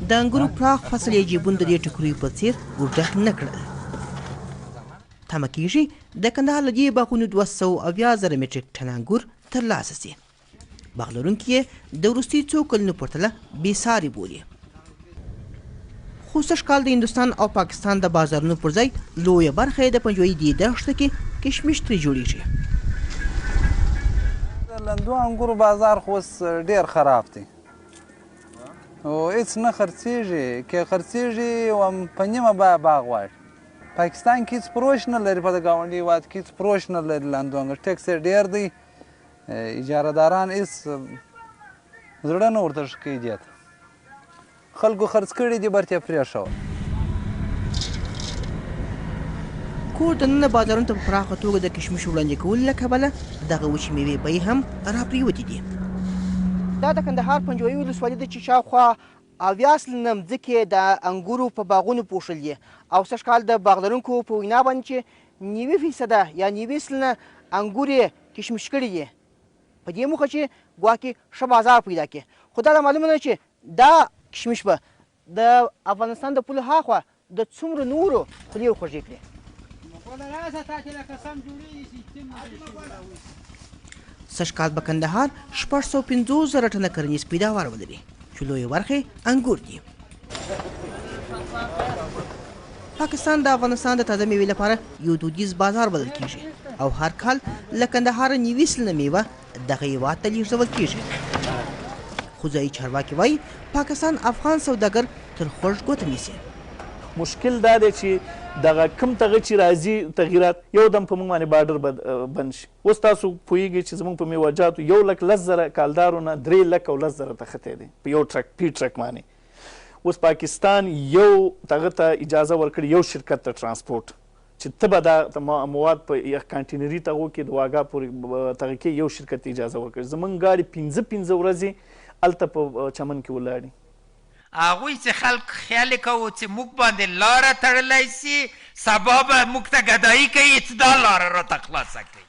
د انګورو پراخ فصل یې جیبونه د دې ټکریو په څېر ورډک نه کړل. تمه کېږي د کندهار له دې باغونو 280,000 میټریک ټن انګور ترلاسه سي. باغ لرونکي یې د وروستي څو کلونو پرتله بېساري بولي. خو سږکال د هندوستان او پاکستان د بازارونو پر ځای لویه برخه یې د پنجوایي دې دښته کې کشمش ترې جوړیږي. د لندو انګورو بازار خو اوس ډېر خراب دی او هېڅ نه خرڅېږي. که خرڅېږي په نیمه بیه باغ غواړي. پاکستان کې هېڅ فروش نه لري، په د ګاونډي هېواد کې هېڅ فروش نه لري. لندو انګور ټیکس یې ډېر دی، اجاره داران هېڅ زړه نه ورته ښه کوي دې ته. خلکو خرڅ کړي دي برته پرېښوه. کور دننه بازارونو ته په پراخه توګه د کشمشو وړاندې کولو له کبله دغه وچې میوې بیې هم راپرېوتې دي. دا د کندهار پنجوایي ولسوالي ده چې شاوخوا 80 سلنه مځکې د انګورو په باغونو پوښل دي او سږکال د باغ لرونکو په وینا باندې چې 90% یا 90 سلنه انګور یې کشمش کړي دي په دې موخه چې ګواکې ښه بازار پیدا کړي. خو دا معلومه ده چې دا کشمش به د افغانستان د پولو هاخوا د څومره نورو خولې ورخوږې کړي. سږکال به کندهار 650,000 ټنه کرنیز پيداوار ولري چې لویه برخه انګور دي. پاکستان د افغانستان د تازه میوې لپاره یو دودیز بازار بلل کیږي او هر کال له کندهار 90 سلنه میوه دغه هېواد ته لیږدول کیږي. خو ځایي چارواکي وایي پاکستان افغان سوداګر تر خوږ ګوته نیسي. مشکل دا دی چې دغه کوم تغه چې راځي تغیرات یو دم په موږ باندې بارډر بند شي. اوس تاسو پوهیږئ چې زموږ په میوهجاتو 1,10,000 کالدارو نه 3,10,000 ته ختې دی په یو ټرک پی ټرک باندې. اوس پاکستان یو تغه ته اجازه ورکړي یو شرکت ته ترانسپورټ چې ته به دا مواد په کانټینري تغو کې د واګا پورې تغه کې یو شرکت ته اجازه ورکړي. زموږ ګاډي 15 ورځې هلته په چمن کې ولاړي. هغوی چې خلک خیال کوو چې موږ باندې لاره تړلی سي سبا به موږ ته ګدایي کوي چې دا لاره راته خلاصه کوي.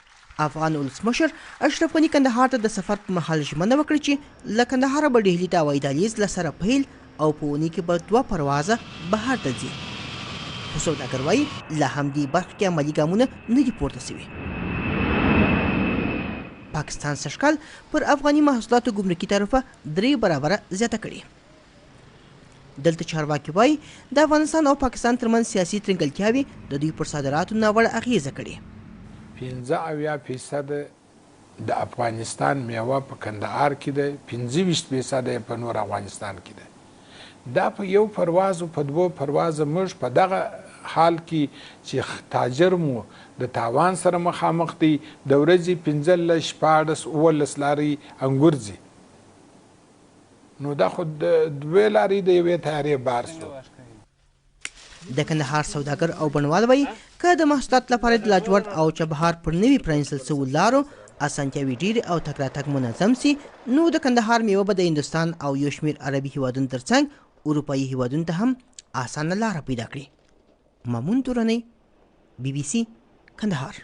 افغان ولسمشر اشرف غني کندهار ته د سفر په مهال ژمنه وکړه چې له کندهاره به ډهلي ته هوایي دهلیز له سره پیل او په اونۍ کې به 2 پروازه بهر ته ځي. خو سوداګر وایي له همدې برخې کې عملي ګامونه نه دي پورته سوي. پاکستان سږکال پر افغاني محصولاتو ګمرکي تعرفه 3 برابره زیاته کړې. دلته چارواکي وایي د افغانستان او پاکستان ترمنځ سیاسي ترنګلتیاوې د دوی پر صادراتو ناوړه اغیزه کړې. 15% د افغانستان میوه په کندهار کې ده، 25% په نور افغانستان کې ده. دا په یو پرواز او په 2 پرواز موږ په دغه حال کې چې تاجر مو د تاوان سره مخامخ دی د ورځې 15 14 لارې انګور ځي. نو دا خو د 2 لارې د یوې تیارې بار شو. د کندهار سوداګر او بڼوال وایي که د محصولاتو لپاره د لاجورد او چبهار پر نوي پرانیستل سوو لارو اسانتیاوې ډېرې او تګ راتګ منظم سي نو د کندهار میوه به د هندوستان او یو شمېر عربي هیوادونو ترڅنګ اروپایي هیوادونو ته هم اسانه لاره پیدا کړي. مامون تورنۍ BBC کندهار.